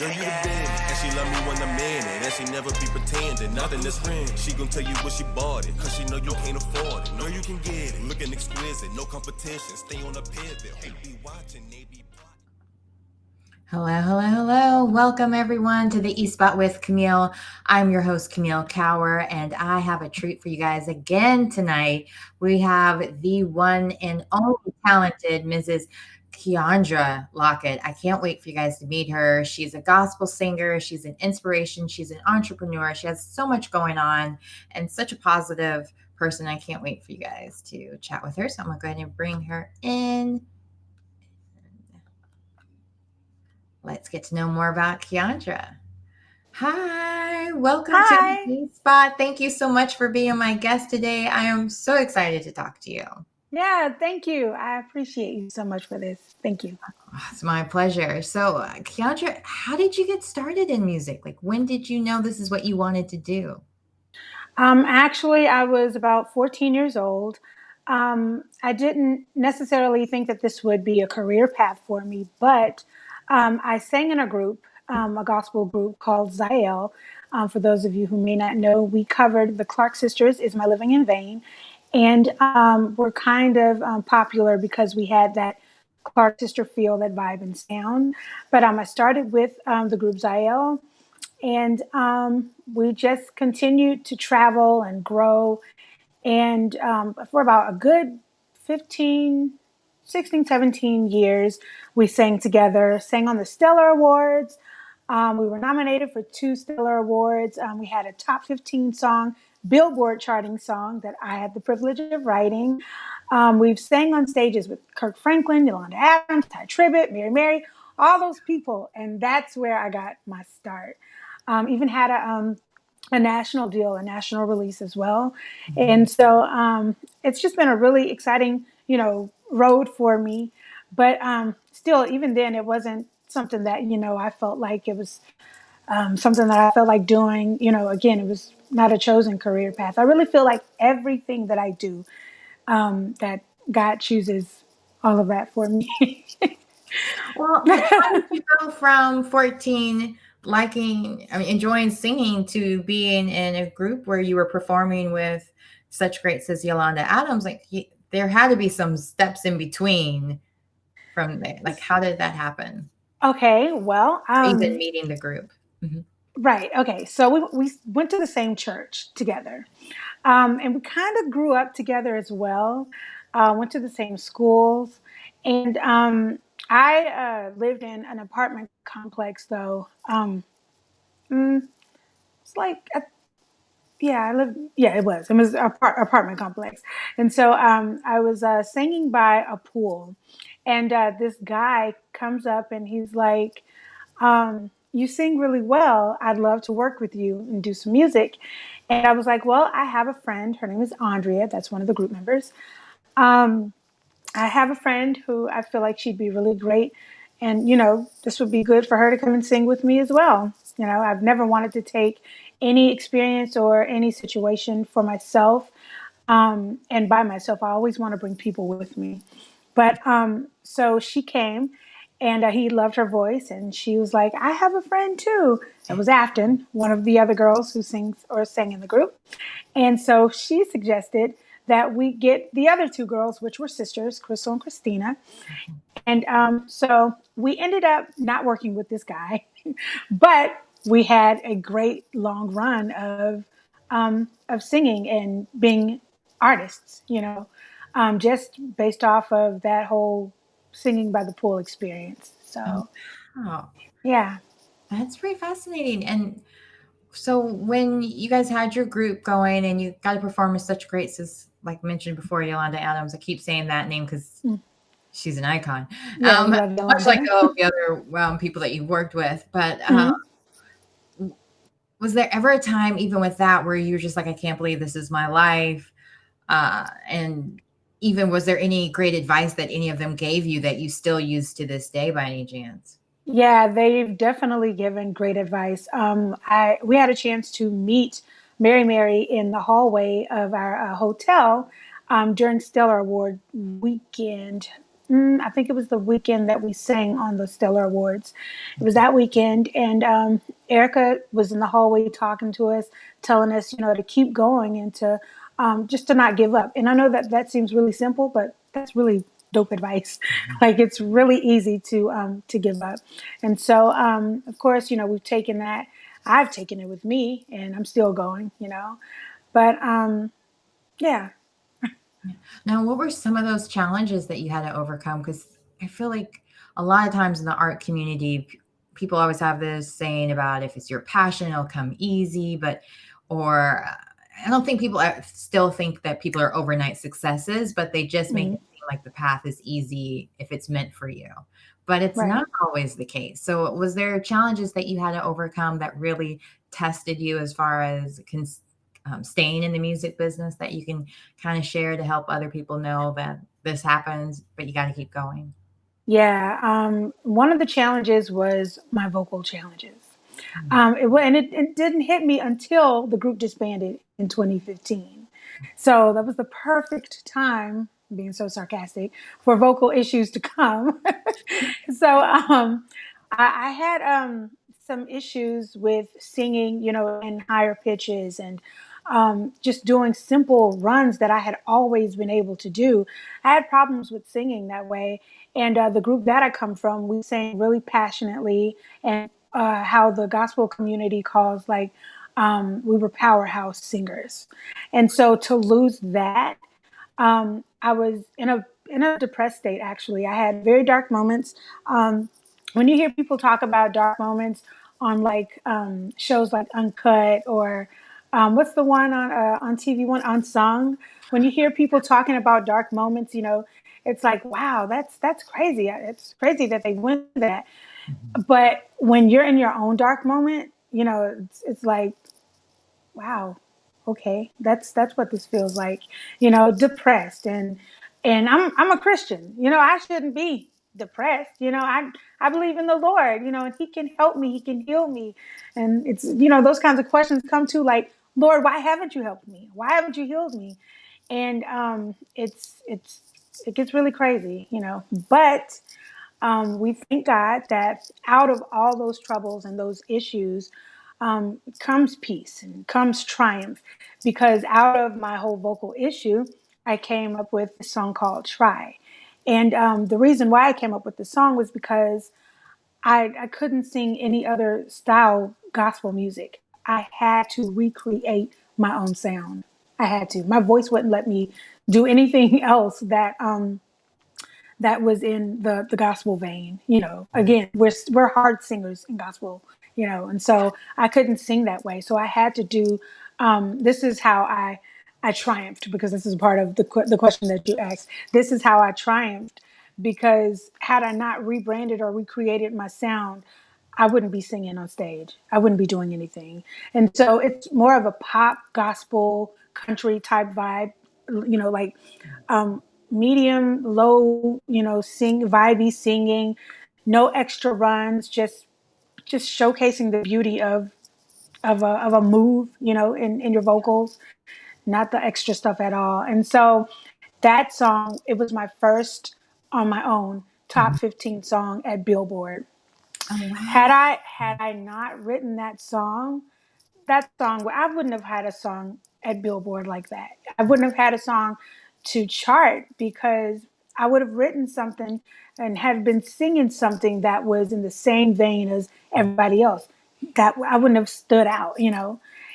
Girl, you the best. And she love me when I'm in it. And she never be pretending. Nothing is friend. She gon' tell you what she bought it. Cause she know you can't afford it. Know you can get it. Looking exquisite. No competition. Stay on the pivot. Who be watching? They be Hello, hello, hello. Welcome everyone to the E-Spot with Camille. I'm your host, Camille Cower, and I have a treat for you guys again tonight. We have the one and only talented Mrs. Keyondra Lockett. I can't wait for you guys to meet her. She's a gospel singer. She's an inspiration. She's an entrepreneur. She has so much going on and such a positive person. I can't wait for you guys to chat with her. So I'm going to go ahead and bring her in. Let's get to know more about Keyondra. Hi, welcome to Hi. the Spot. Thank you so much for being my guest today. I am so excited to talk to you. Yeah, thank you. I appreciate you so much for this. Thank you. It's my pleasure. So, Keyondra, how did you get started in music? Like, when did you know this is what you wanted to do? Actually, I was about 14 years old. I didn't necessarily think that this would be a career path for me, but I sang in a group, a gospel group called Zie'l. For those of you who may not know, we covered the Clark Sisters, Is My Living in Vain? And we're kind of popular because we had that Clark Sister feel, that vibe and sound. But I started with the group Zie'l. And we just continued to travel and grow. And for about a good 15, 16, 17 years, we sang together, sang on the Stellar Awards. We were nominated for 2 Stellar Awards. We had a top 15 song, Billboard charting song that I had the privilege of writing. We've sang on stages with Kirk Franklin, Yolanda Adams, Tye Tribett, Mary, all those people. And that's where I got my start. Even had a national deal, a national release as well. And so it's just been a really exciting, road for me. But still, even then, it wasn't something that, I felt like it was something that I felt like doing. Again, it was not a chosen career path. I really feel like everything that I do, that God chooses all of that for me. Well, how did you go from 14 enjoying singing to being in a group where you were performing with such greats as Yolanda Adams? There had to be some steps in between from there. Like, how did that happen? Okay, well, Even meeting the group. Mhm. right. Okay, so we went to the same church together, and we kind of grew up together as well. Went to the same schools, and I lived in an apartment complex, though. It's like yeah, I lived. Yeah, it was. It was an apartment complex, and so I was singing by a pool, and this guy comes up and he's like, "You sing really well. I'd love to work with you and do some music." And I was like, "Well, I have a friend. Her name is Andrea. That's one of the group members. Um, I have a friend who I feel like she'd be really great, and this would be good for her to come and sing with me as well." I've never wanted to take any experience or any situation for myself, and by myself. I always want to bring people with me. But so she came, and he loved her voice, and she was like, "I have a friend too." It was Afton, one of the other girls who sings or sang in the group. And so she suggested that we get the other 2 girls, which were sisters, Crystal and Christina. And so we ended up not working with this guy, but we had a great long run of singing and being artists, just based off of that whole singing by the pool experience. Oh, So, wow. yeah. That's pretty fascinating. And so when you guys had your group going and you got to perform with such greats as, like mentioned before, Yolanda Adams, I keep saying that name because Mm. she's an icon. Yeah, we love Much like Yolanda. all the other people that you've worked with. But Mhm. was there ever a time, even with that, where you were just like, I can't believe this is my life? And even was there any great advice that any of them gave you that you still use to this day by any chance? Yeah, they've definitely given great advice. We had a chance to meet Mary in the hallway of our hotel during Stellar Award weekend. I think it was the weekend that we sang on the Stellar Awards. It was that weekend, and Erica was in the hallway talking to us, telling us, to keep going and to just to not give up. And I know that seems really simple, but that's really dope advice. Like, it's really easy to give up. And so, of course, we've taken that. I've taken it with me, and I'm still going. But yeah. Now, what were some of those challenges that you had to overcome? Because I feel like a lot of times in the art community, people always have this saying about if it's your passion, it'll come easy. Or I don't think still think that people are overnight successes, but they just make it seem like the path is easy if it's meant for you. But it's not always the case. So was there challenges that you had to overcome that really tested you as far as staying in the music business that you can kind of share to help other people know that this happens, but you got to keep going? Yeah. One of the challenges was my vocal challenges. It didn't hit me until the group disbanded in 2015. So that was the perfect time, being so sarcastic, for vocal issues to come. So I had some issues with singing, in higher pitches, and just doing simple runs that I had always been able to do. I had problems with singing that way. And the group that I come from, we sang really passionately, and how the gospel community calls, like, we were powerhouse singers. And so to lose that, I was in a depressed state. Actually, I had very dark moments. When you hear people talk about dark moments on, like, shows like Uncut, or what's the one on TV, one Unsung, when you hear people talking about dark moments, it's like, wow, that's crazy. It's crazy that they went through that. But when you're in your own dark moment, it's like, wow, okay, that's what this feels like, depressed. And I'm a Christian, I shouldn't be depressed. I believe in the Lord, and He can help me, He can heal me. And it's, those kinds of questions come to, like, Lord, why haven't you helped me? Why haven't you healed me? And it gets really crazy, but we thank God that out of all those troubles and those issues comes peace and comes triumph, because out of my whole vocal issue, I came up with a song called Try. And the reason why I came up with the song was because I couldn't sing any other style gospel music. I had to recreate my own sound. I had to. My voice wouldn't let me do anything else that was in the gospel vein. Again, we're hard singers in gospel, and so I couldn't sing that way. So I had to do, this is how I triumphed, because this is part of the question that you asked. This is how I triumphed, because had I not rebranded or recreated my sound, I wouldn't be singing on stage. I wouldn't be doing anything. And so it's more of a pop, gospel, country type vibe, like, medium, low, vibey singing, no extra runs, just showcasing the beauty of a move, in your vocals, not the extra stuff at all. And so that song, it was my first on my own top 15 song at Billboard. Oh, wow. Had I not written that song, I wouldn't have had a song at Billboard like that. I wouldn't have had a song to chart, because I would have written something and had been singing something that was in the same vein as everybody else. That I wouldn't have stood out,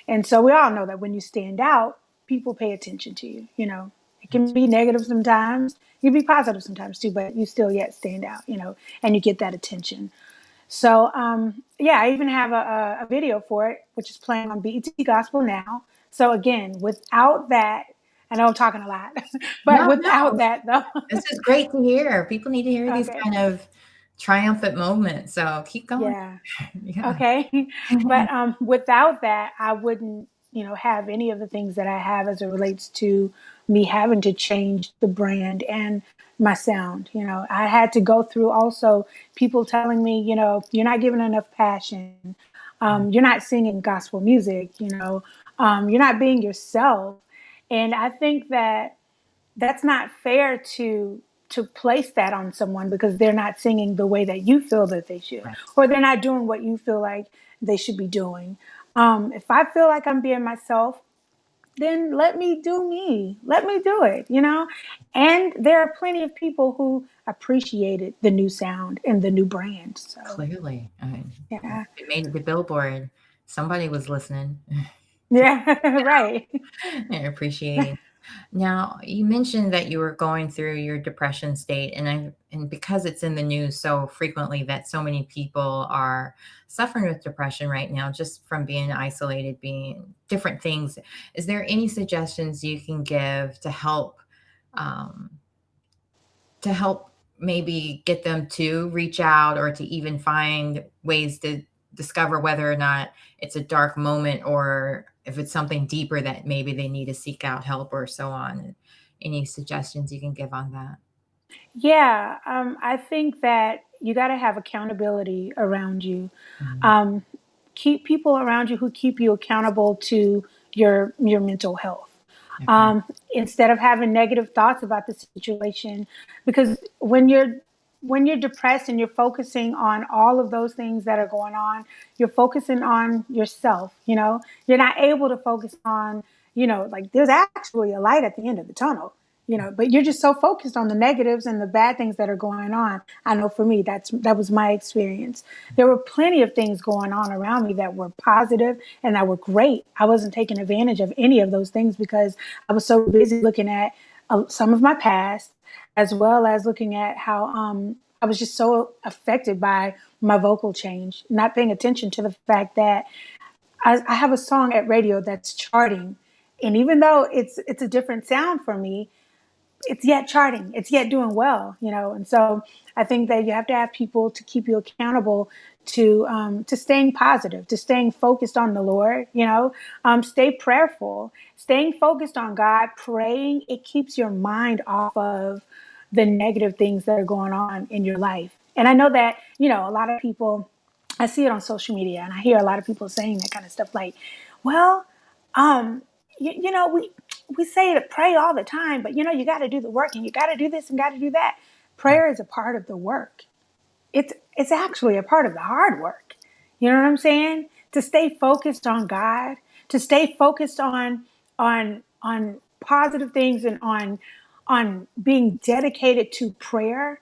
And so we all know that when you stand out, people pay attention to you. It can be negative sometimes, it can be positive sometimes too, but you still yet stand out, and you get that attention. So, yeah, I even have a video for it, which is playing on BET Gospel now. So again, without that, I know I'm talking a lot, but No, without that, though. this is great to hear. People need to hear these Okay. kind of triumphant moments. So keep going. Yeah. Yeah. Okay. But without that, I wouldn't, have any of the things that I have as it relates to me having to change the brand and my sound. I had to go through also people telling me, you're not giving enough passion. You're not singing gospel music, you're not being yourself. And I think that that's not fair to to place that on someone because they're not singing the way that you feel that they should, Right. or they're not doing what you feel like they should be doing. If I feel like I'm being myself, then let me do me. Let me do it, And there are plenty of people who appreciated the new sound and the new brand. So Clearly, I mean, yeah. it made the Billboard. Somebody was listening Yeah, right. and appreciating. Now, you mentioned that you were going through your depression state, and because it's in the news so frequently that so many people are suffering with depression right now, just from being isolated, being different things. Is there any suggestions you can give um, to help maybe get them to reach out or to even find ways to discover whether or not it's a dark moment or if it's something deeper that maybe they need to seek out help or so on? Any suggestions you can give on that? Yeah, I think that you got to have accountability around you. Mhm. Um, Keep people around you who keep you accountable to your mental health. Okay. Instead of having negative thoughts about the situation, because when you're depressed and you're focusing on all of those things that are going on, you're focusing on yourself. You're not able to focus on like there's actually a light at the end of the tunnel. But you're just so focused on the negatives and the bad things that are going on. I know for me, that was my experience. There were plenty of things going on around me that were positive and that were great. I wasn't taking advantage of any of those things because I was so busy looking at some of my past, as well as looking at how I was just so affected by my vocal change, not paying attention to the fact that I have a song at radio that's charting. And even though it's a different sound for me, it's yet charting, it's yet doing well, And so I think that you have to have people to keep you accountable to staying positive, to staying focused on the Lord, stay prayerful, staying focused on God, praying. It keeps your mind off of the negative things that are going on in your life. And I know that, a lot of people, I see it on social media and I hear a lot of people saying that kind of stuff like, well, um, we say to pray all the time, but you got to do the work and you got to do this and got to do that. Prayer is a part of the work. It's actually a part of the hard work. You know what I'm saying? To stay focused on God, to stay focused on positive things and on being dedicated to prayer.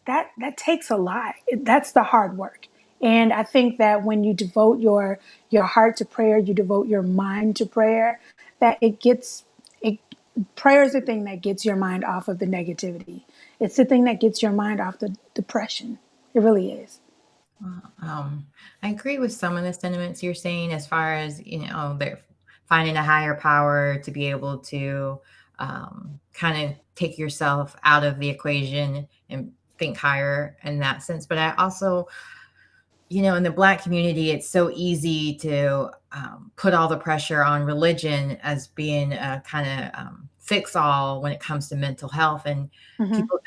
That takes a lot. That's the hard work. And I think that when you devote your heart to prayer, you devote your mind to prayer, that it prayer is the thing that gets your mind off of the negativity. It's the thing that gets your mind off the depression. It really is. I agree with some of the sentiments you're saying as far as, they're finding a higher power to be able to kind of take yourself out of the equation and think higher in that sense. But I also, in the Black community, it's so easy to put all the pressure on religion as being a kind of fix all when it comes to mental health, and Mm-hmm. people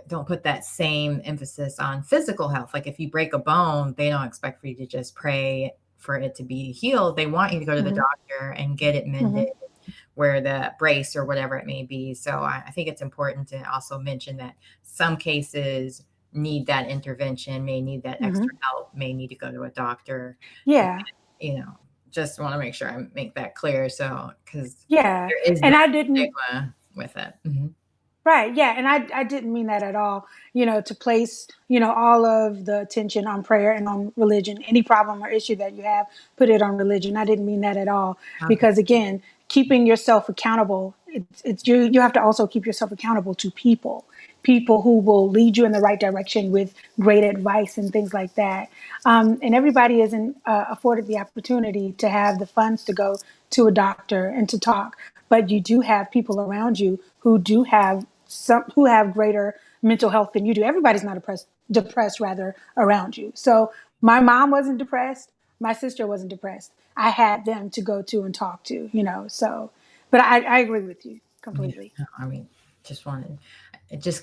don't put that same emphasis on physical health. Like if you break a bone, they don't expect for you to just pray for it to be healed. They want you to go to the Mm-hmm. doctor and get it Mm-hmm. mended, wear the brace or whatever it may be. So I think it's important to also mention that some cases need that intervention, may need that Mm-hmm. extra help, may need to go to a doctor. And, Yeah. just want to make sure I make that clear. So, because Yeah. there is And that I didn't stigma with it. Mhm. Right. Yeah. And I didn't mean that at all, to place, all of the attention on prayer and on religion. Any problem or issue that you have, put it on religion. I didn't mean that at all. Okay. Because again, keeping yourself accountable, it's you have to also keep yourself accountable to people who will lead you in the right direction with great advice and things like that. And everybody isn't afforded the opportunity to have the funds to go to a doctor and to talk. But you do have people around you who do have who have greater mental health than you do. Everybody's not depressed rather around you. So my mom wasn't depressed. My sister wasn't depressed. I had them to go to and talk to, so, but I agree with you Yeah. completely. No, I mean, just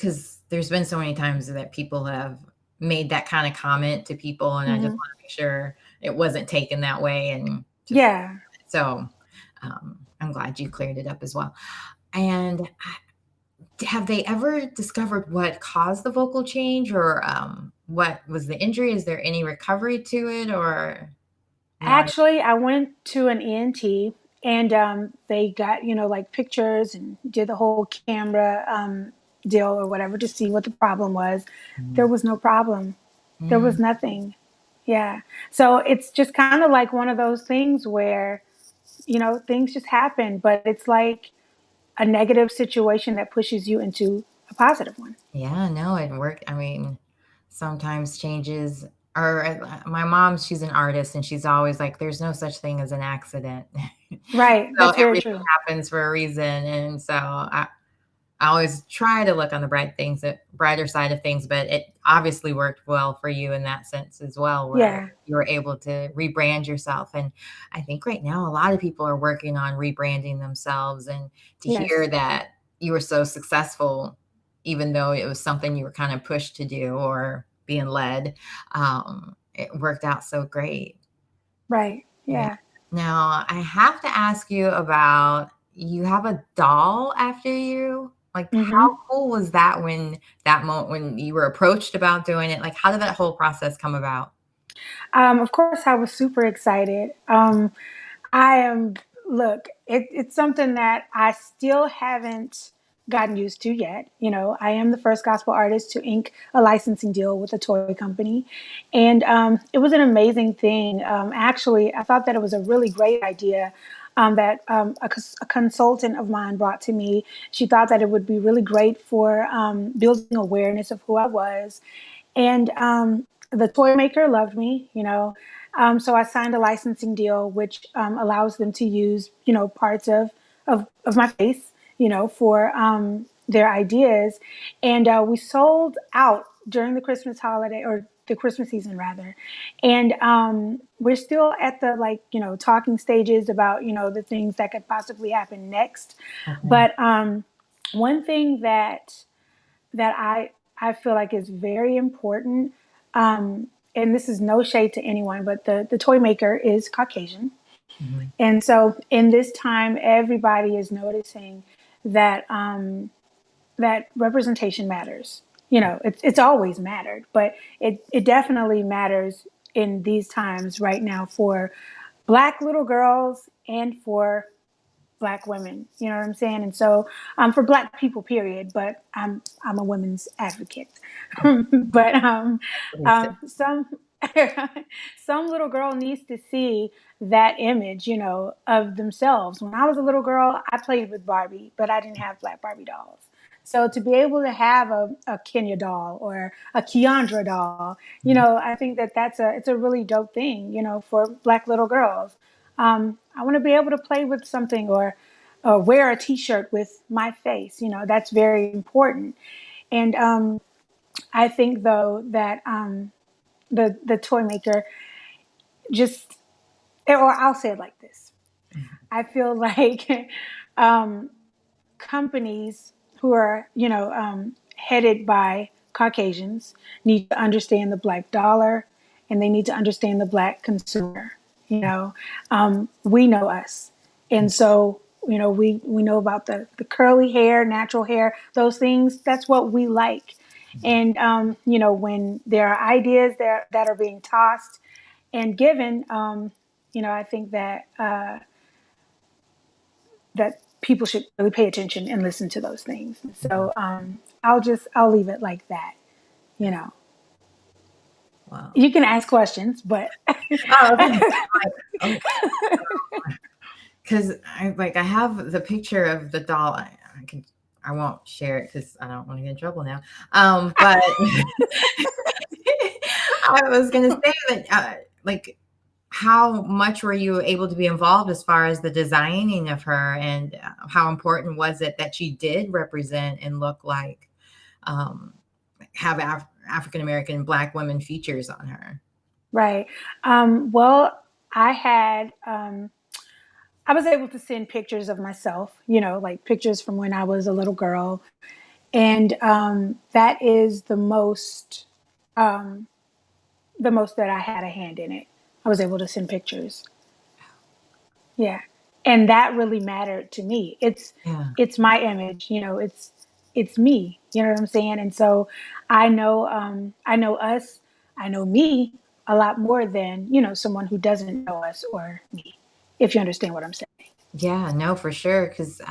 because there's been so many times that people have made that kind of comment to people, and I just Hmm. want to make sure it wasn't taken that way. And just Yeah. so I'm glad you cleared it up as well. And have they ever discovered what caused the vocal change, or what was the injury? Is there any recovery to it, or not? Actually, I went to an ENT, and they got, like pictures and did the whole camera deal or whatever to see what the problem was. There was no problem. There was Mm, nothing. Yeah. So it's just kind of like one of those things where, things just happen, but it's like a negative situation that pushes you into a positive one. yeah, no, it worked. I mean, sometimes changes. Or my mom, she's an artist, and she's always like, "There's no such thing as an accident." Right. So That's very everything true. happens for a reason, and so I always try to look on the brighter side of things, but it obviously worked well for you in that sense as well, where Yeah. you were able to rebrand yourself. And I think right now a lot of people are working on rebranding themselves, and to hear Yes. that you were so successful, even though it was something you were kind of pushed to do or being led, it worked out so great. Right. Yeah. Yeah. Now, I have to ask you about, you have a doll after you? Like, how Hmm. cool was that when that moment when you were approached about doing it? Like, how did that whole process come about? Of course, I was super excited. I am, look, it's something that I still haven't gotten used to yet. I am the first gospel artist to ink a licensing deal with a toy company. And it was an amazing thing. Actually, I thought that it was a really great idea. That a consultant of mine brought to me. She thought that it would be really great for building awareness of who I was, and the toy maker loved me. So I signed a licensing deal, which allows them to use, parts of my face, for their ideas. And we sold out during the Christmas holiday, or the Christmas season rather. And we're still at the, like, talking stages about, the things that could possibly happen next. Okay. But one thing that I feel like is very important. And this is no shade to anyone, but the toy maker is Caucasian. Mhm. And so in this time, everybody is noticing that that representation matters. It's always mattered, but it definitely matters in these times right now for Black little girls and for Black women. You know what I'm saying? And so for Black people, period. But I'm a women's advocate. But some some little girl needs to see that image, of themselves. When I was a little girl, I played with Barbie, but I didn't have Black Barbie dolls. So to be able to have a Kenya doll or a Keyondra doll, I think that it's a really dope thing, for Black little girls. I want to be able to play with something, or wear a T-shirt with my face. That's very important. And I think though that the toy maker just, or I'll say it like this: I feel like um, companies who are, headed by Caucasians need to understand the Black dollar, and they need to understand the Black consumer. We know us, and so we know about the curly hair, natural hair, those things. That's what we like. And when there are ideas that are being tossed and given, I think that people should really pay attention and listen to those things. So I'll leave it like that. You know, Wow. you can ask questions, but Oh, okay. Like, oh, because I have the picture of the doll. I won't share it because I don't want to get in trouble now. But I was gonna say that, like, how much were you able to be involved as far as the designing of her, and how important was it that she did represent and look like, um, have African American Black women features on her? right. Well, I had I was able to send pictures of myself. Like pictures from when I was a little girl, and that is um, the most that I had a hand in it. I was able to send pictures. Yeah. And that really mattered to me. It's Yeah. it's my image, it's it's me. You know what I'm saying? And so I know us, I know me a lot more than, someone who doesn't know us or me, if you understand what I'm saying. Yeah, no, for sure. Because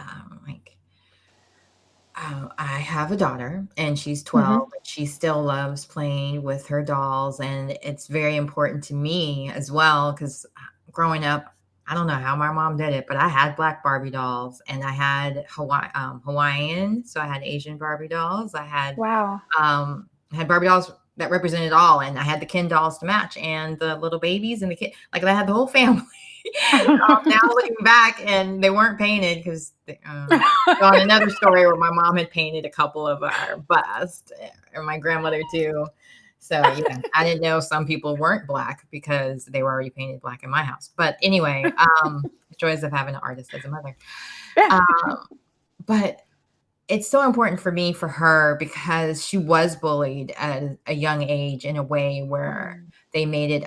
I have a daughter and she's 12, but she still loves playing with her dolls. And it's very important to me as well. Because growing up, I don't know how my mom did it, but I had black Barbie dolls and I had Hawaiian. So I had Asian Barbie dolls. Wow. I had Barbie dolls that represented all. And I had the Ken dolls to match and the little babies and the kid. Like I had the whole family. Now looking back, and they weren't painted because on another story where my mom had painted a couple of our busts, and my grandmother too. So yeah, I didn't know some people weren't black because they were already painted black in my house. But anyway, joys of having an artist as a mother. But it's so important for me for her because she was bullied at a young age in a way where they made it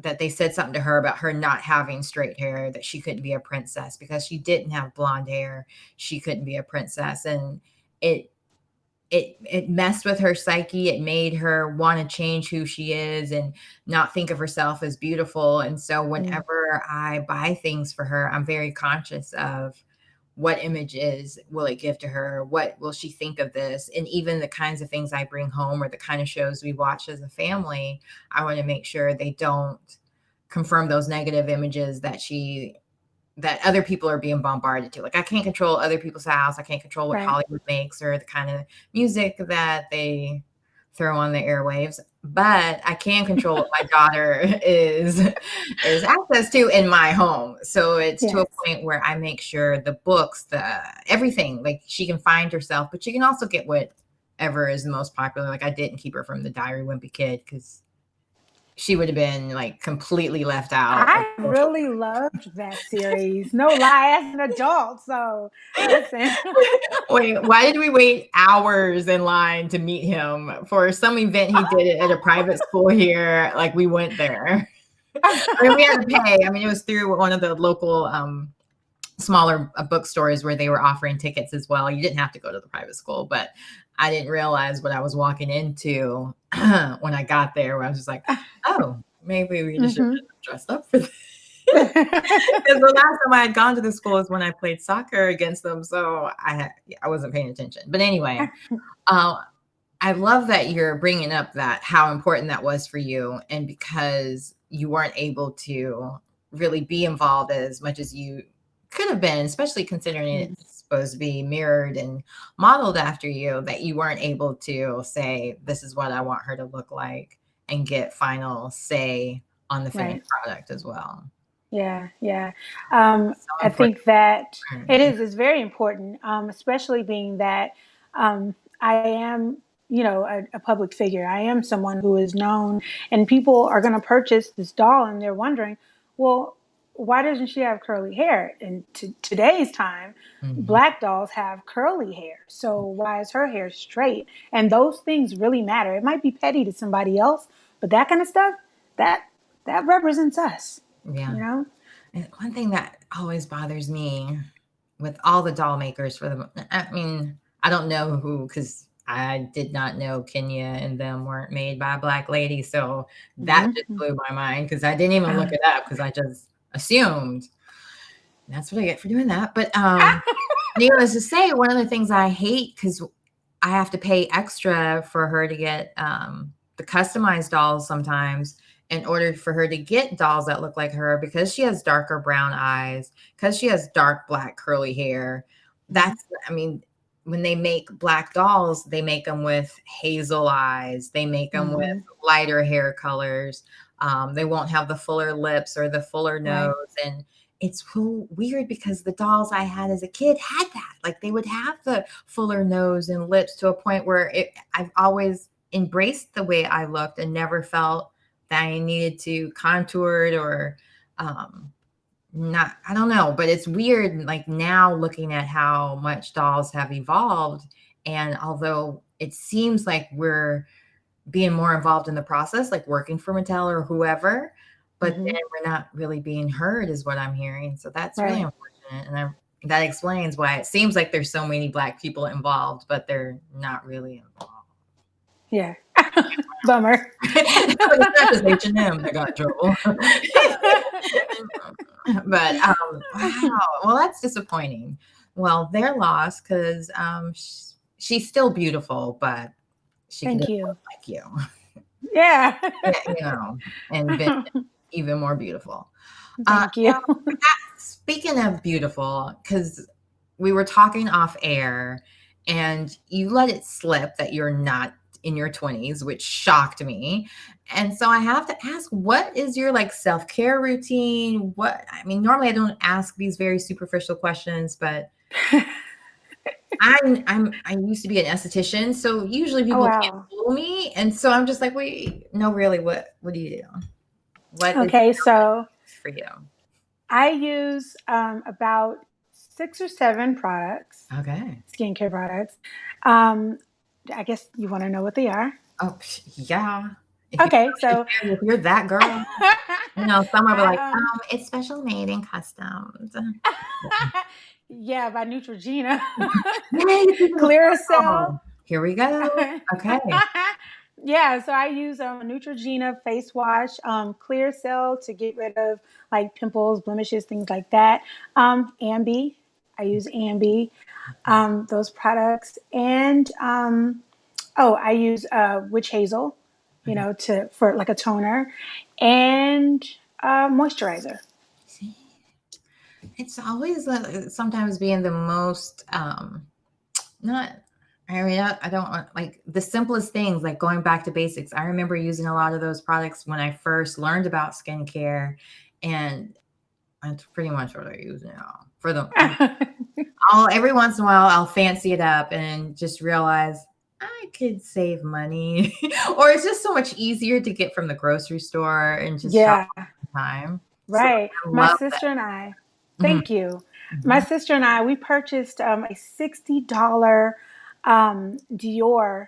that they said something to her about her not having straight hair, that she couldn't be a princess because she didn't have blonde hair. She couldn't be a princess. And it messed with her psyche. It made her want to change who she is and not think of herself as beautiful. And so whenever I buy things for her, I'm very conscious of what images will it give to her? What will she think of this? And even the kinds of things I bring home or the kind of shows we watch as a family, I want to make sure they don't confirm those negative images that other people are being bombarded to. Like I can't control other people's house. I can't control what Hollywood makes or the kind of music that they throw on the airwaves, but I can control what my daughter is access to in my home. So it's to a point where I make sure the books, everything, like she can find herself, but she can also get whatever is the most popular. Like I didn't keep her from the Diary Wimpy Kid because she would have been like completely left out. I really loved that series. No lie, as an adult. So listen. Wait, why did we wait hours in line to meet him for some event he did it at a private school here? Like we went there. I mean, we had to pay. I mean, it was through one of the local smaller bookstores where they were offering tickets as well. You didn't have to go to the private school, but I didn't realize what I was walking into when I got there, where I was just like, oh, maybe we just should have dressed up for this. Because the last time I had gone to the school is when I played soccer against them. So I wasn't paying attention. But anyway, I love that you're bringing up that how important that was for you. And because you weren't able to really be involved as much as you could have been, especially considering it's supposed to be mirrored and modeled after you, that you weren't able to say, this is what I want her to look like and get final say on the finished product as well. Yeah. I think that it's very important, especially being that I am, a public figure. I am someone who is known, and people are going to purchase this doll and they're wondering, well, why doesn't she have curly hair? In today's time, black dolls have curly hair. So why is her hair straight? And those things really matter. It might be petty to somebody else, but that kind of stuff, that represents us. Yeah. And one thing that always bothers me with all the doll makers I don't know who, because I did not know Kenya and them weren't made by a black lady. So that just blew my mind because I didn't even look it up because I just assumed. And that's what I get for doing that. But needless to say, one of the things I hate, because I have to pay extra for her to get the customized dolls sometimes, in order for her to get dolls that look like her, because she has darker brown eyes, because she has dark black curly hair. When they make black dolls, they make them with hazel eyes. They make them with lighter hair colors. They won't have the fuller lips or the fuller nose. And it's so weird because the dolls I had as a kid had that. Like they would have the fuller nose and lips to a point where I've always embraced the way I looked and never felt that I needed to contour it or I don't know, but it's weird. Like now looking at how much dolls have evolved, and although it seems like we're being more involved in the process, like working for Mattel or whoever, but then we're not really being heard is what I'm hearing. So that's really unfortunate. And that explains why it seems like there's so many Black people involved, but they're not really involved. Yeah. Bummer. It's not just H&M that got in trouble. But wow, well, that's disappointing. Well, they're lost because she's still beautiful, but she Thank could you. look like you. Yeah. And been even more beautiful. Thank you. Now, speaking of beautiful, because we were talking off air and you let it slip that you're not in your 20s, which shocked me. And so I have to ask, what is your like self-care routine? Normally I don't ask these very superficial questions, but I used to be an esthetician, so usually people can't fool me. And so I'm just like, wait, no, really, what do you do? What okay, so for you? I use about 6 or 7 products. Okay. Skincare products. I guess you want to know what they are. Oh, yeah. Okay, so if you're that girl, some are like, it's special made and customed. Yeah, by Neutrogena. Clear Cell. Here we go. Okay. Yeah, so I use Neutrogena face wash, Clear Cell to get rid of like pimples, blemishes, things like that. Ambi, I use Ambi, those products, and I use witch hazel, for like a toner, and moisturizer. See, it's always sometimes being the most I don't want like the simplest things, like going back to basics. I remember using a lot of those products when I first learned about skincare, and that's pretty much what I use now. For them, every once in a while, I'll fancy it up and just realize I could save money, or it's just so much easier to get from the grocery store and just shop time. Right. So My sister and I. Thank you. My sister and I, we purchased a $60 Dior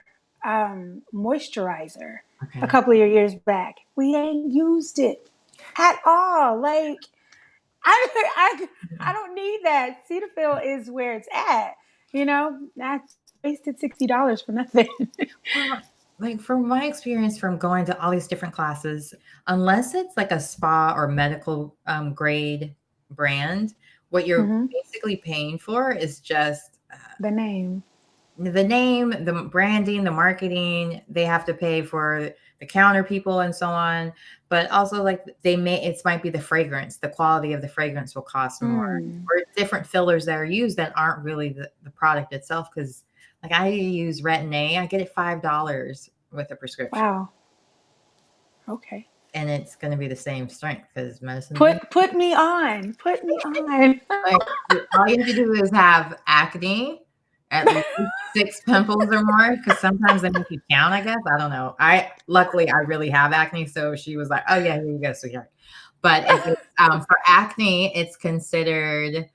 moisturizer a couple of years back. We ain't used it at all. Like, I don't need that. Cetaphil is where it's at. I wasted $60 for nothing. Like from my experience from going to all these different classes, unless it's like a spa or medical grade brand, what you're basically paying for is just the name, the branding, the marketing. They have to pay for the counter people and so on, but also like it might be the fragrance, the quality of the fragrance will cost more, or different fillers that are used that aren't really the product itself. Because like I use Retin-A, I get it $5 with a prescription. Wow. Okay. And it's going to be the same strength because medicine. Put me on. Like, all you have to do is have acne, at least 6 pimples or more, because sometimes they make you count, I guess. I don't know. Luckily I really have acne, so she was like, oh yeah, here you go, sweetheart. But if it's, for acne, it's considered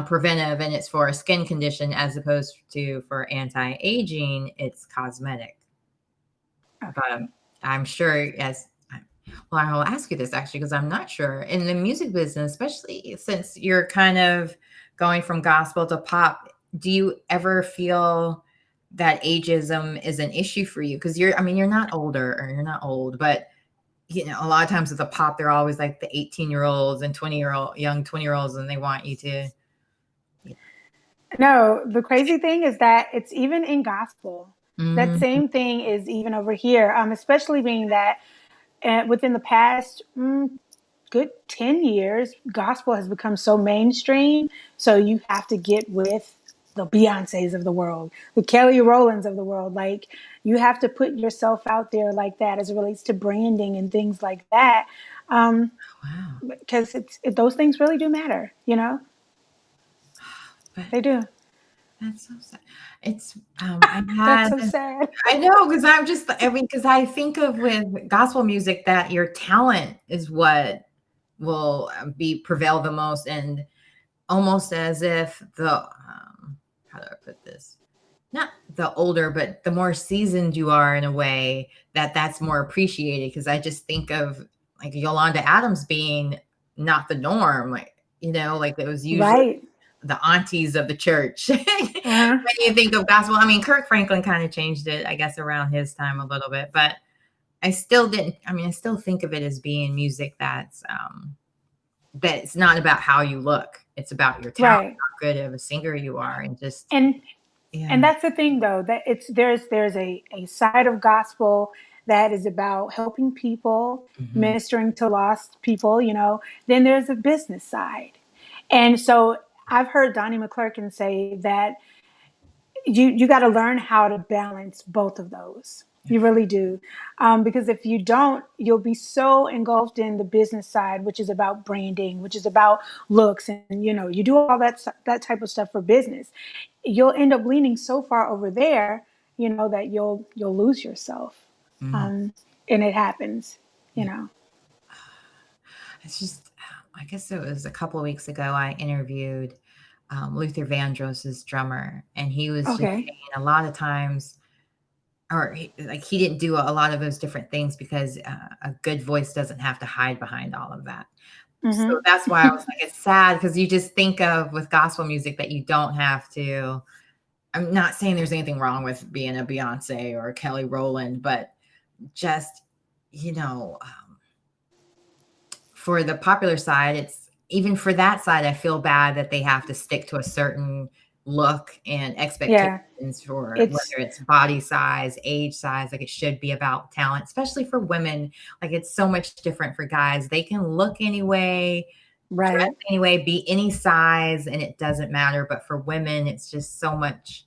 preventive, and it's for a skin condition, as opposed to for anti-aging, it's cosmetic. But I'm sure I'll ask you this actually, because I'm not sure in the music business, especially since you're kind of going from gospel to pop. Do you ever feel that ageism is an issue for you? Because you're not older, or you're not old, but a lot of times with the pop, they're always like the 18-year-olds and young 20-year-olds, and they want you to. No, the crazy thing is that it's even in gospel. That same thing is even over here, especially being that within the past good 10 years, gospel has become so mainstream. So you have to get with the Beyoncés of the world, the Kelly Rowlands of the world. Like, you have to put yourself out there like that as it relates to branding and things like that. Because those things really do matter, They do. That's so sad. It's that's so sad. I know, because I think of with gospel music that your talent is what will prevail the most, and almost as if how do I put this? Not the older, but the more seasoned you are in a way that's more appreciated. Because I just think of like Yolanda Adams being not the norm, like it was usually the aunties of the church. Uh-huh. When you think of gospel, I mean, Kirk Franklin kind of changed it, I guess, around his time a little bit, but I still think of it as being music that's it's not about how you look. It's about your talent, Right. how good of a singer you are, and just And yeah. that's the thing, though, that there's a side of gospel that is about helping people, Mhm. ministering to lost people, then there's a business side. And so I've heard Donnie McClurkin say that you got to learn how to balance both of those. You really do. Because if you don't, you'll be so engulfed in the business side, which is about branding, which is about looks. And, you do all that type of stuff for business. You'll end up leaning so far over there, that you'll lose yourself. Mm. And it happens, Yeah. It's just, I guess it was a couple of weeks ago, I interviewed Luther Vandross's drummer, and he was just Okay. saying a lot of times, or he didn't do a lot of those different things because a good voice doesn't have to hide behind all of that. So that's why I was like, it's sad because you just think of with gospel music that you don't have to. I'm not saying there's anything wrong with being a Beyonce or a Kelly Rowland, but just, for the popular side, it's even for that side, I feel bad that they have to stick to a certain look and expectations for It's whether it's body size, age size, like it should be about talent, especially for women. Like it's so much different for guys. They can look anyway, dress right. anyway, be any size, and it doesn't matter. But for women, it's just so much.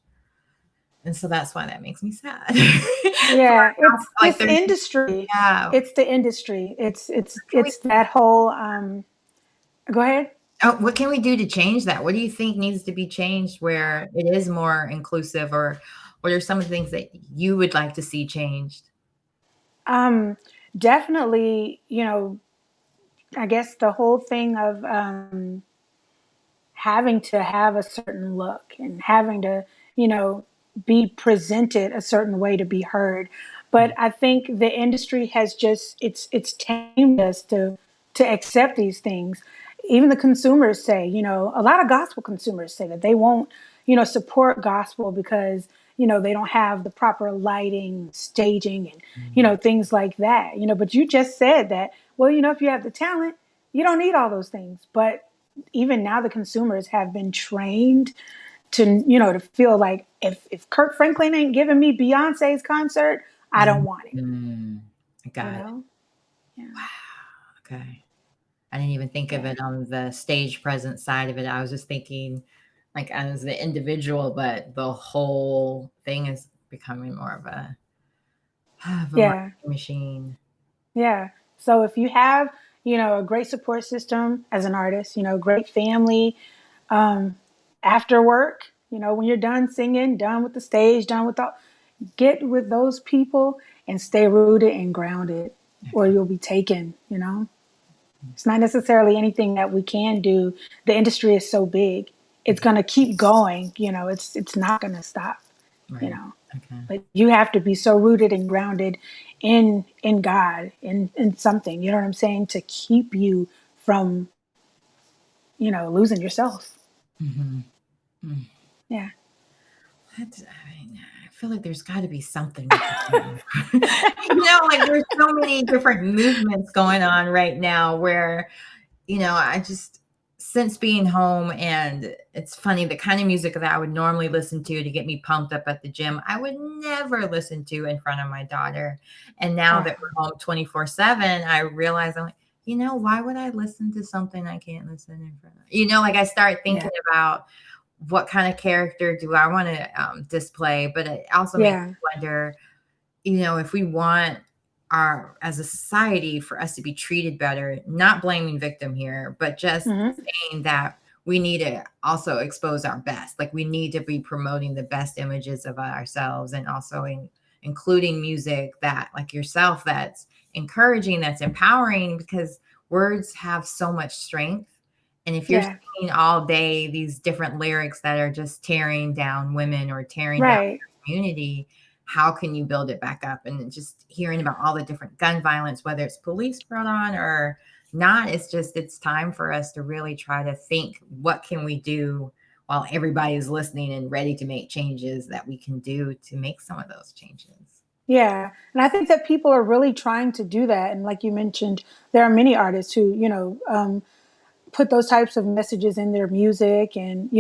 And so that's why that makes me sad. Yeah, it's Like this there's, industry. yeah. It's the industry. It's Can we, it's that whole. Go ahead. what can we do to change that? What do you think needs to be changed where it is more inclusive, or what are some of the things that you would like to see changed? Definitely. I guess the whole thing of having to have a certain look and having to, be presented a certain way to be heard. But I think the industry has just it's tamed us to accept these things. Even the consumers say, a lot of gospel consumers say that they won't, support gospel because, they don't have the proper lighting, staging, and, things like that. But you just said that, well, if you have the talent, you don't need all those things. But even now the consumers have been trained to feel like if Kirk Franklin ain't giving me Beyonce's concert, I don't want it. Mm, I You got it. know? Yeah. Okay. I didn't even think of Yeah. it on the stage presence side of it. I was just thinking like as the individual, but the whole thing is becoming more of a Yeah. marketing machine. Yeah. So if you have, a great support system as an artist, great family, after work, when you're done singing, done with the stage, done with all, get with those people and stay rooted and grounded, or Okay. you'll be taken. It's not necessarily anything that we can do. The industry is so big. It's going to keep going, it's not going to stop, you Right. know. Okay. But you have to be so rooted and grounded in God, in something, you know what I'm saying, to keep you from, losing yourself. Mm-hmm. Mm. Yeah. I feel like there's got to be something we can do. Like there's so many different movements going on right now where, I just, since being home, and it's funny, the kind of music that I would normally listen to get me pumped up at the gym, I would never listen to in front of my daughter. And now that we're home 24/7, I realize I'm like, why would I listen to something I can't listen in front of? Like I start thinking about what kind of character do I want to display, but it also makes me wonder, if we want as a society for us to be treated better, not blaming victim here, but just saying that we need to also expose our best. Like we need to be promoting the best images of ourselves, and also including music that, like yourself, that's encouraging, that's empowering, because words have so much strength. And if you're singing all day these different lyrics that are just tearing down women or tearing down your community, how can you build it back up? And just hearing about all the different gun violence, whether it's police brought on or not, it's time for us to really try to think, what can we do while everybody is listening and ready to make changes, that we can do to make some of those changes. Yeah. And I think that people are really trying to do that. And like you mentioned, there are many artists who, put those types of messages in their music, and,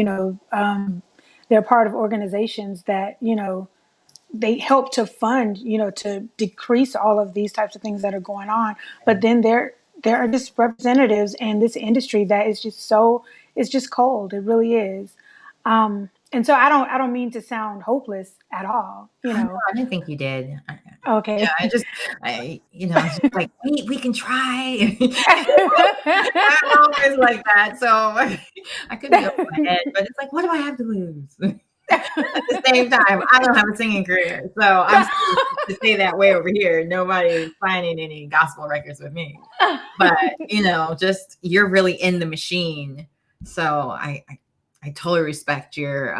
they're part of organizations that, they help to fund, to decrease all of these types of things that are going on. But then there are just representatives in this industry that is just it's just cold. It really is. And so I don't mean to sound hopeless at all, No, I didn't think you did. Okay. Yeah, it's just like, we can try. I'm always like that. So I could be over my head, but it's like, what do I have to lose? At the same time, I don't have a singing career. So I'm to stay that way over here. Nobody's finding any gospel records with me. But, just you're really in the machine. So I totally respect your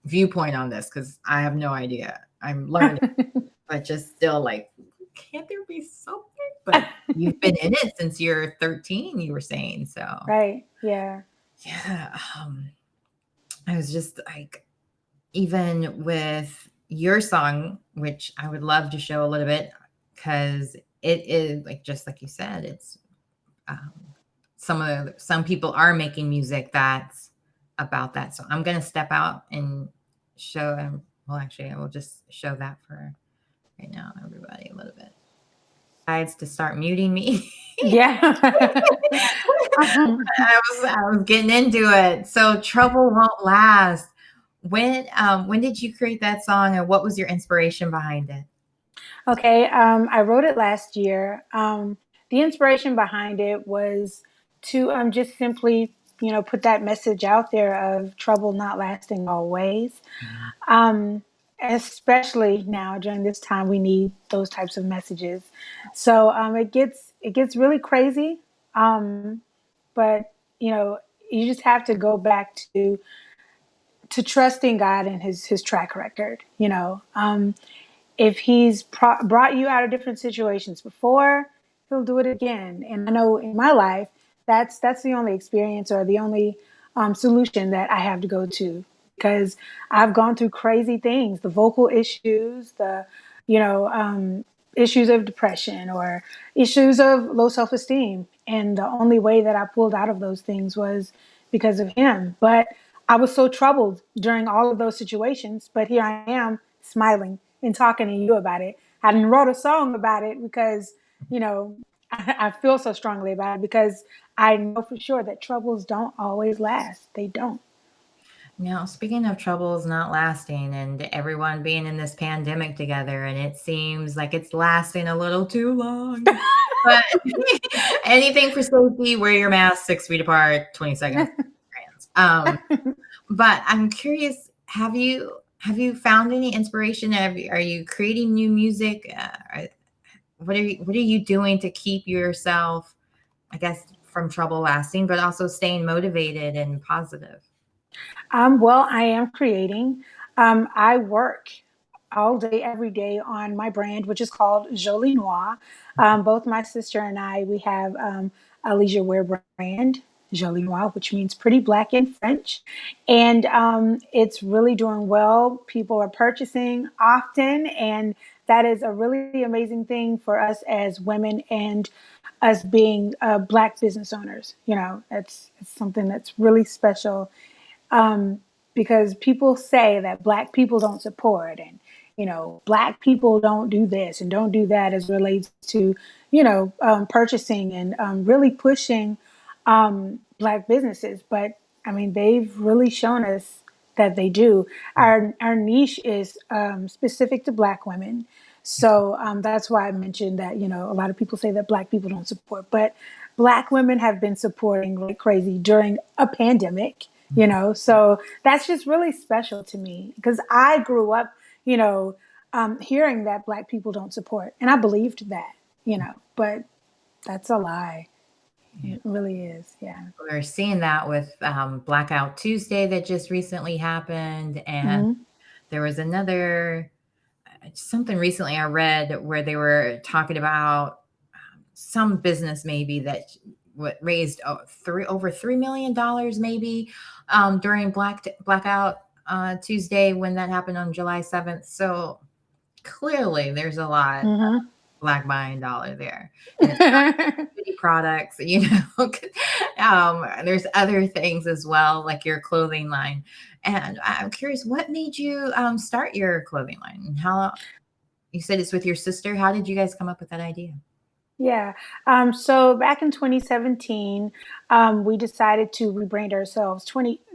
viewpoint on this, because I have no idea. I'm learning, but just still like, can't there be something? But you've been in it since you're 13, you were saying. So Right. Yeah. yeah. I was just like, even with your song, which I would love to show a little bit, because it is like, just like you said, it's some people are making music that's about that. So I'm going to step out and show them. Well, actually, I will just show that for right now, everybody, a little bit. Decides to start muting me. Yeah. I was getting into it. So Trouble Won't Last. When did you create that song, and what was your inspiration behind it? Okay. I wrote it last year. The inspiration behind it was to just simply, put that message out there of trouble not lasting always. Especially now during this time, we need those types of messages. So it gets really crazy. But you just have to go back to trusting God and his track record. If he's brought you out of different situations before, he'll do it again. And I know in my life, that's the only experience, or the only solution that I have to go to, because I've gone through crazy things, the vocal issues, the, issues of depression, or issues of low self-esteem. And the only way that I pulled out of those things was because of him. But I was so troubled during all of those situations, but here I am smiling and talking to you about it. I didn't wrote a song about it because, I feel so strongly about it, because I know for sure that troubles don't always last. They don't. Now, speaking of troubles not lasting, and everyone being in this pandemic together, and it seems like it's lasting a little too long. But anything for safety, wear your mask 6 feet apart, 20 seconds. But I'm curious, have you found any inspiration? Are you creating new music? What are you doing to keep yourself, I guess, from trouble lasting, but also staying motivated and positive? Well, I am creating. I work all day, every day on my brand, which is called Jolie Noir. Both my sister and I, we have a leisure wear brand, Jolie Noir, which means pretty black in French. And it's really doing well. People are purchasing often. And that is a really amazing thing for us as women, and us being Black business owners. It's something that's really special, because people say that Black people don't support, and Black people don't do this and don't do that, as relates to purchasing and really pushing Black businesses. But I mean, they've really shown us that they do. Our niche is specific to Black women. So that's why I mentioned that, a lot of people say that Black people don't support, but Black women have been supporting like crazy during a pandemic, so that's just really special to me, because I grew up, hearing that Black people don't support, and I believed that, but that's a lie. It really is. Yeah. We're seeing that with Blackout Tuesday that just recently happened. And there was something recently I read where they were talking about some business maybe that raised over $3 million maybe during Blackout Tuesday when that happened on July 7th. So clearly there's a lot Mm-hmm. Black buying dollar there. And it's not beauty products, there's other things as well, like your clothing line. And I'm curious, what made you start your clothing line? And how you said it's with your sister? How did you guys come up with that idea? Yeah. So back in 2017, we decided to rebrand ourselves.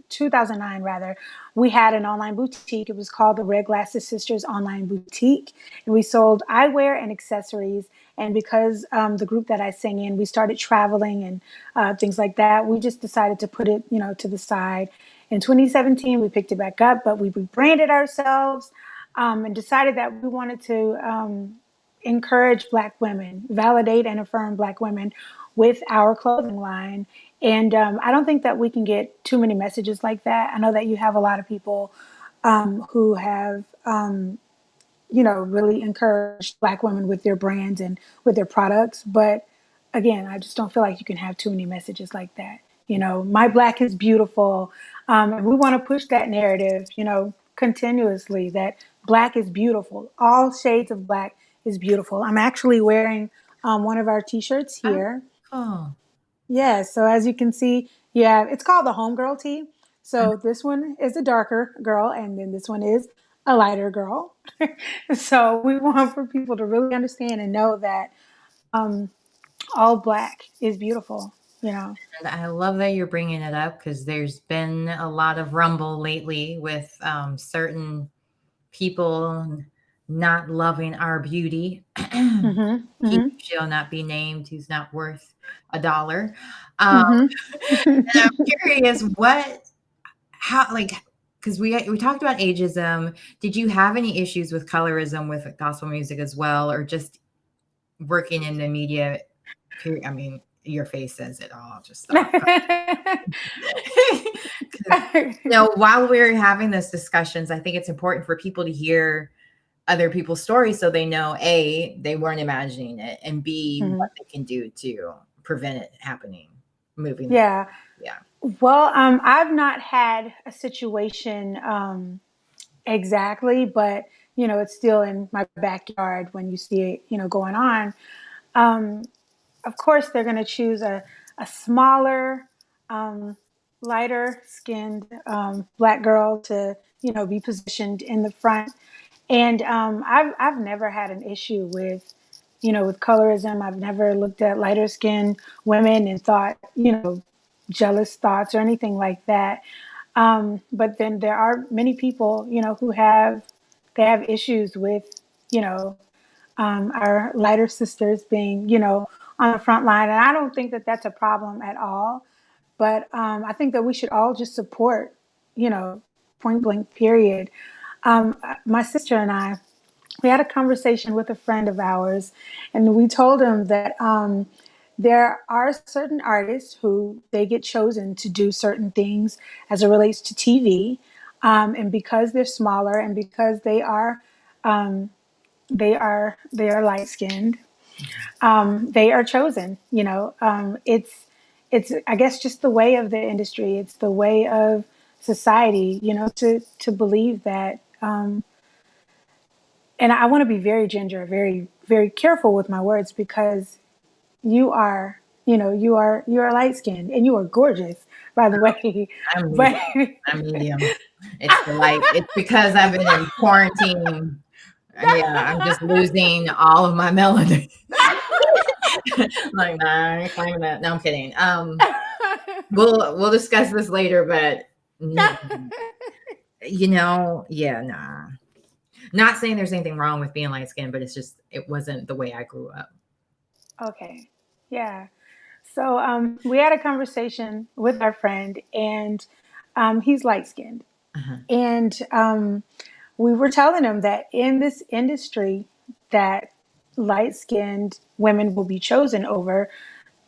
2009 rather. We had an online boutique. It was called the Red Glasses Sisters Online Boutique. And we sold eyewear and accessories. And because the group that I sing in, we started traveling and things like that, we just decided to put it, to the side. In 2017, we picked it back up, but we rebranded ourselves and decided that we wanted to encourage Black women, validate and affirm Black women with our clothing line. And I don't think that we can get too many messages like that. I know that you have a lot of people who have, really encouraged Black women with their brands and with their products. But again, I just don't feel like you can have too many messages like that. My Black is beautiful. And we want to push that narrative, continuously, that Black is beautiful. All shades of Black is beautiful. I'm actually wearing one of our t-shirts here. Oh, Yeah, so as you can see, yeah, it's called the Homegirl tee. So this one is a darker girl, and then this one is a lighter girl. So we want for people to really understand and know that all Black is beautiful, and I love that you're bringing it up because there's been a lot of rumble lately with certain people not loving our beauty. Mm-hmm, He mm-hmm, shall not be named, who's not worth $1. And mm-hmm. I'm curious, because we talked about ageism. Did you have any issues with colorism with gospel music as well, or just working in the media? Period. I mean, your face says it all. Just stop. While we're having these discussions, I think it's important for people to hear other people's stories so they know A, they weren't imagining it, and B, Mhm. what they can do to prevent it happening. Moving. Yeah. Yeah. Well, I've not had a situation exactly, but it's still in my backyard when you see it, going on. Um, of course, they're going to choose a smaller, lighter skinned Black girl to, be positioned in the front. And I've never had an issue with, with colorism. I've never looked at lighter skinned women and thought, jealous thoughts or anything like that. But then there are many people, who have issues with, our lighter sisters being, on the front line. And I don't think that that's a problem at all. But I think that we should all just support, point blank, period. My sister and I, we had a conversation with a friend of ours, and we told him that there are certain artists who they get chosen to do certain things as it relates to TV, and because they're smaller and because they are light skinned, they are chosen. It's I guess just the way of the industry. It's the way of society. To believe that. And I want to be very ginger, very, very careful with my words because you are light skinned and you are gorgeous, by the way. I'm But medium. I'm medium. It's the light. It's because I've been in quarantine. Yeah, I'm just losing all of my melanin. Like, nah, I ain't claiming that. No, I'm kidding. We'll discuss this later, but yeah, nah. Not saying there's anything wrong with being light skinned, but it wasn't the way I grew up. Okay, yeah. So we had a conversation with our friend, and he's light skinned, Uh-huh. and we were telling him that in this industry, that light skinned women will be chosen over